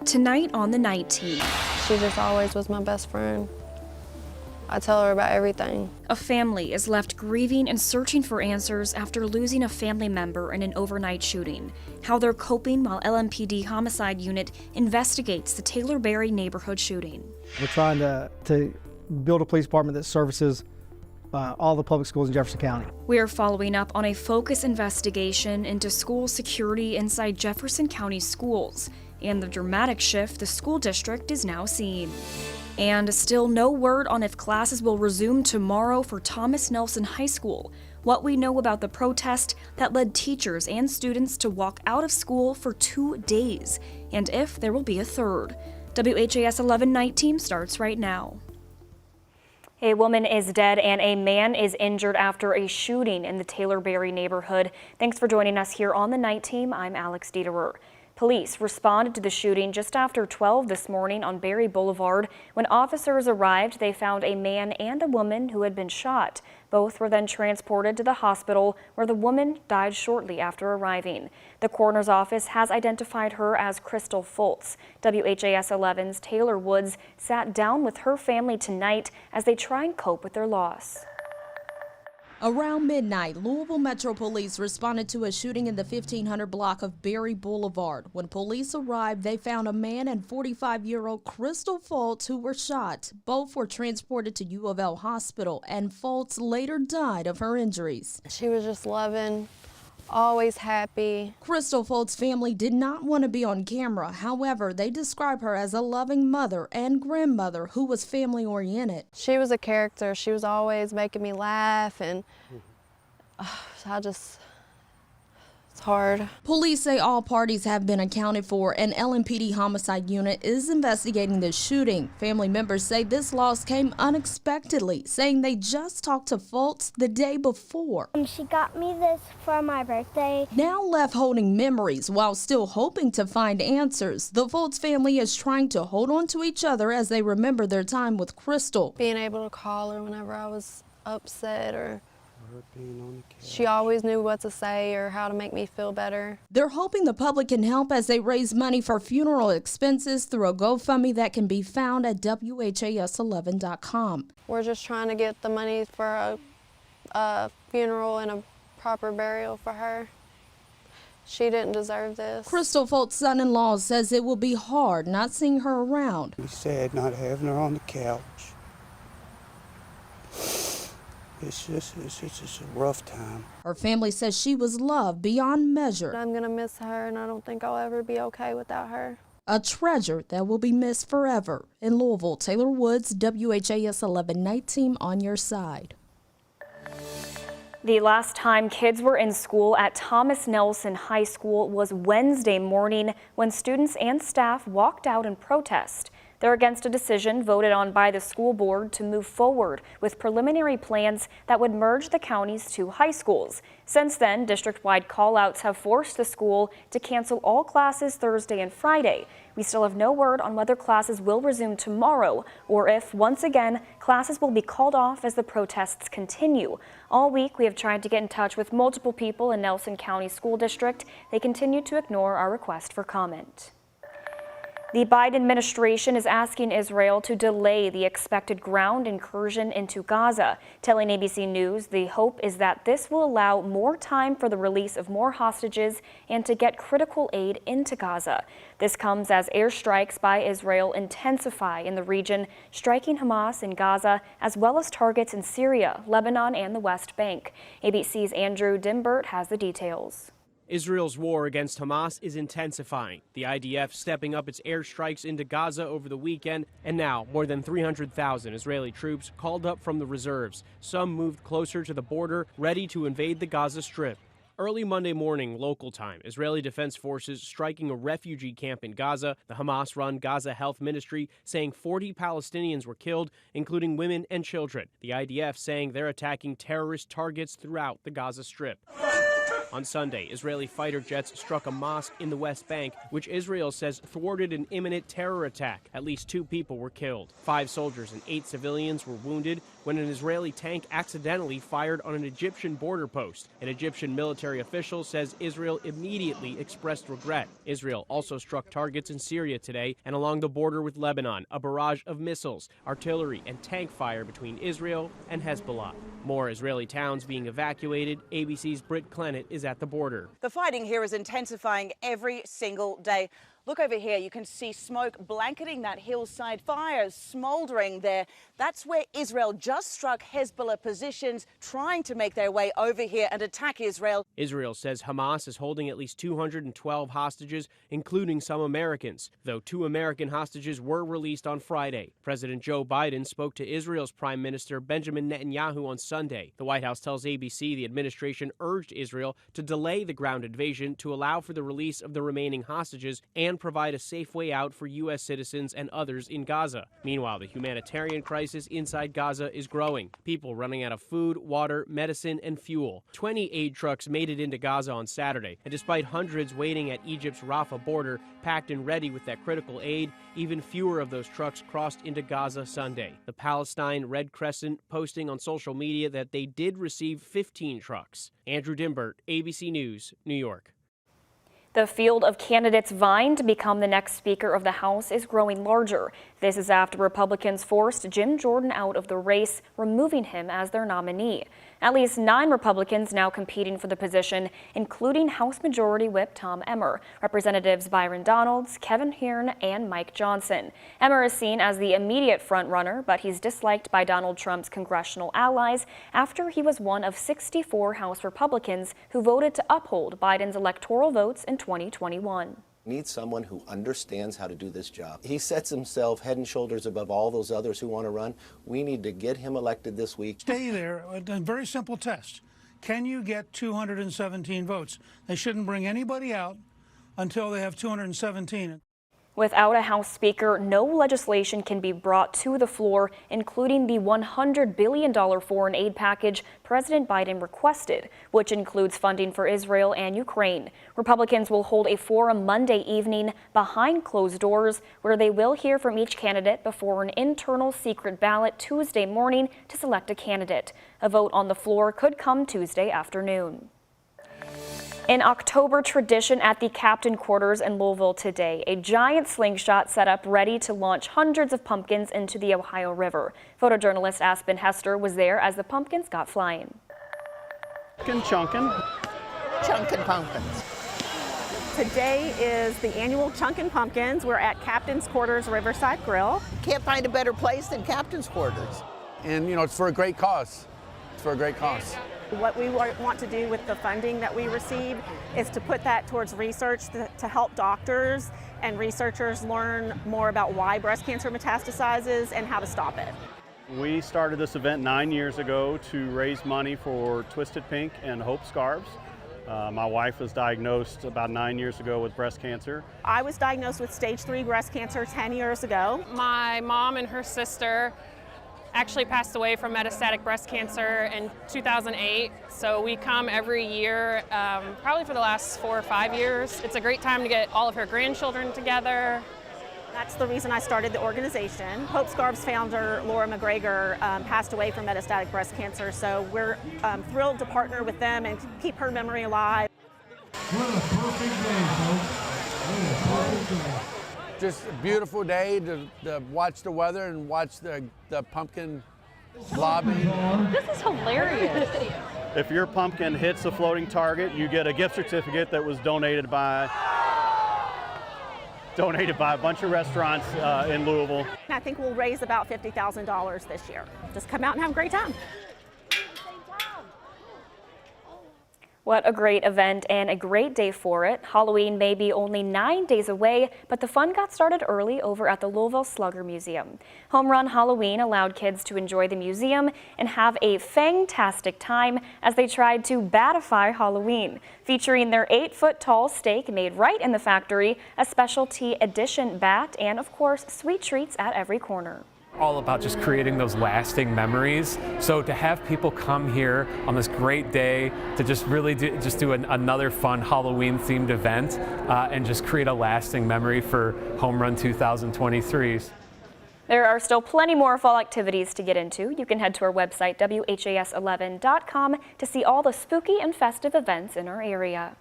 Tonight on the Night Team. She just always was my best friend. I tell her about everything. A family is left grieving and searching for answers after losing a family member in an overnight shooting. How they're coping while LMPD Homicide Unit investigates the Taylor Berry neighborhood shooting. We're trying to build a police department that services all the public schools in Jefferson County. We are following up on a focused investigation into school security inside Jefferson County schools and the dramatic shift the school district is now seeing. And still no word on if classes will resume tomorrow for Thomas Nelson High School, what we know about the protest that led teachers and students to walk out of school for 2 days, and if there will be a third. WHAS 11 Night Team starts right now. A woman is dead and a man is injured after a shooting in the Taylor Berry neighborhood. Thanks for joining us here on the Night Team. I'm Alex Dieterer. Police responded to the shooting just after 12 this morning on Berry Boulevard. When officers arrived, they found a man and a woman who had been shot. Both were then transported to the hospital, where the woman died shortly after arriving. The coroner's office has identified her as Crystal Fultz. WHAS 11's Taylor Woods sat down with her family tonight as they try and cope with their loss. Around midnight, Louisville Metro Police responded to a shooting in the 1500 block of Berry Boulevard. When police arrived, they found a man and 45-year-old Crystal Fultz who were shot. Both were transported to U of L Hospital, and Fultz later died of her injuries. She was just loving, always happy. Crystal Fultz's family did not want to be on camera. However, they describe her as a loving mother and grandmother who was family-oriented. She was a character. She was always making me laugh, and it's hard. Police say all parties have been accounted for, and LMPD Homicide Unit is investigating the shooting. Family members say this loss came unexpectedly, saying they just talked to Fultz the day before. She got me this for my birthday. Now left holding memories while still hoping to find answers, the Fultz family is trying to hold on to each other as they remember their time with Crystal. Being able to call her whenever I was upset, or she always knew what to say or how to make me feel better. They're hoping the public can help as they raise money for funeral expenses through a GoFundMe that can be found at WHAS11.com. We're just trying to get the money for a funeral and a proper burial for her. She didn't deserve this. Crystal Fultz's son-in-law says it will be hard not seeing her around. It's sad not having her on the couch. It's just a rough time. Her family says she was loved beyond measure. I'm gonna miss her, and I don't think I'll ever be okay without her. A treasure that will be missed forever. In Louisville, Taylor Woods, WHAS 11 Night Team on your side. The last time kids were in school at Thomas Nelson High School was Wednesday morning when students and staff walked out in protest. They're against a decision voted on by the school board to move forward with preliminary plans that would merge the county's 2 high schools. Since then, district-wide call-outs have forced the school to cancel all classes Thursday and Friday. We still have no word on whether classes will resume tomorrow or if, once again, classes will be called off as the protests continue. All week, we have tried to get in touch with multiple people in Nelson County School District. They continue to ignore our request for comment. The Biden administration is asking Israel to delay the expected ground incursion into Gaza. Telling ABC News, the hope is that this will allow more time for the release of more hostages and to get critical aid into Gaza. This comes as airstrikes by Israel intensify in the region, striking Hamas in Gaza as well as targets in Syria, Lebanon, and the West Bank. ABC's Andrew Dimbert has the details. Israel's war against Hamas is intensifying. The IDF stepping up its airstrikes into Gaza over the weekend, and now more than 300,000 Israeli troops called up from the reserves. Some moved closer to the border, ready to invade the Gaza Strip. Early Monday morning, local time, Israeli Defense Forces striking a refugee camp in Gaza. The Hamas-run Gaza Health Ministry saying 40 Palestinians were killed, including women and children. The IDF saying they're attacking terrorist targets throughout the Gaza Strip. On Sunday, Israeli fighter jets struck a mosque in the West Bank, which Israel says thwarted an imminent terror attack. At least 2 people were killed. 5 soldiers and 8 civilians were wounded when an Israeli tank accidentally fired on an Egyptian border post. An Egyptian military official says Israel immediately expressed regret. Israel also struck targets in Syria today and along the border with Lebanon, a barrage of missiles, artillery, and tank fire between Israel and Hezbollah. More Israeli towns being evacuated. ABC's Britt Clennett is at the border. The fighting here is intensifying every single day. Look over here, you can see smoke blanketing that hillside, fires smoldering there. That's where Israel just struck Hezbollah positions, trying to make their way over here and attack Israel. Israel says Hamas is holding at least 212 hostages, including some Americans, though 2 American hostages were released on Friday. President Joe Biden spoke to Israel's Prime Minister Benjamin Netanyahu on Sunday. The White House tells ABC the administration urged Israel to delay the ground invasion to allow for the release of the remaining hostages and provide a safe way out for U.S. citizens and others in Gaza. Meanwhile, the humanitarian crisis inside Gaza is growing. People running out of food, water, medicine, and fuel. 20 aid trucks made it into Gaza on Saturday, and despite hundreds waiting at Egypt's Rafah border, packed and ready with that critical aid, even fewer of those trucks crossed into Gaza Sunday. The Palestine Red Crescent posting on social media that they did receive 15 trucks. Andrew Dimbert, ABC News, New York. The field of candidates vying to become the next Speaker of the House is growing larger. This is after Republicans forced Jim Jordan out of the race, removing him as their nominee. At least 9 Republicans now competing for the position, including House Majority Whip Tom Emmer, Representatives Byron Donalds, Kevin Hearn, and Mike Johnson. Emmer is seen as the immediate front-runner, but he's disliked by Donald Trump's congressional allies after he was one of 64 House Republicans who voted to uphold Biden's electoral votes in 2021. Need someone who understands how to do this job. He sets himself head and shoulders above all those others who want to run. We need to get him elected this week. Stay there. A very simple test. Can you get 217 votes? They shouldn't bring anybody out until they have 217. Without a House Speaker, no legislation can be brought to the floor, including the $100 billion foreign aid package President Biden requested, which includes funding for Israel and Ukraine. Republicans will hold a forum Monday evening behind closed doors, where they will hear from each candidate before an internal secret ballot Tuesday morning to select a candidate. A vote on the floor could come Tuesday afternoon. An October tradition at the Captain Quarters in Louisville today, a giant slingshot set up ready to launch hundreds of pumpkins into the Ohio River. Photojournalist Aspen Hester was there as the pumpkins got flying. Chunkin Pumpkins. Today is the annual Chunkin Pumpkins. We're at Captain's Quarters Riverside Grill. Can't find a better place than Captain's Quarters. And, you know, it's for a great cause. It's for a great cause. What we want to do with the funding that we receive is to put that towards research to help doctors and researchers learn more about why breast cancer metastasizes and how to stop it. We started this event 9 years ago to raise money for Twisted Pink and Hope Scarves. My wife was diagnosed about 9 years ago with breast cancer. I was diagnosed with stage 3 breast cancer 10 years ago. My mom and her sister actually passed away from metastatic breast cancer in 2008. So we come every year, probably for the last 4 or 5 years. It's a great time to get all of her grandchildren together. That's the reason I started the organization. Hope Scarves founder Laura McGregor passed away from metastatic breast cancer, so we're thrilled to partner with them and keep her memory alive. What a perfect day, folks. What a perfect day. Just a beautiful day to watch the weather and watch the pumpkin lobby. This is hilarious. If your pumpkin hits a floating target, you get a gift certificate that was donated by a bunch of restaurants in Louisville. I think we'll raise about $50,000 this year. Just come out and have a great time. What a great event and a great day for it. Halloween may be only 9 days away, but the fun got started early over at the Louisville Slugger Museum. Home Run Halloween allowed kids to enjoy the museum and have a fantastic time as they tried to batify Halloween, featuring their 8-foot-tall steak made right in the factory, a specialty edition bat, and of course, sweet treats at every corner. all about just creating those lasting memories. So to have people come here on this great day to just really do another fun Halloween themed event and just create a lasting memory for Home Run 2023s. There are still plenty more fall activities to get into. You can head to our website, WHAS11.com, to see all the spooky and festive events in our area.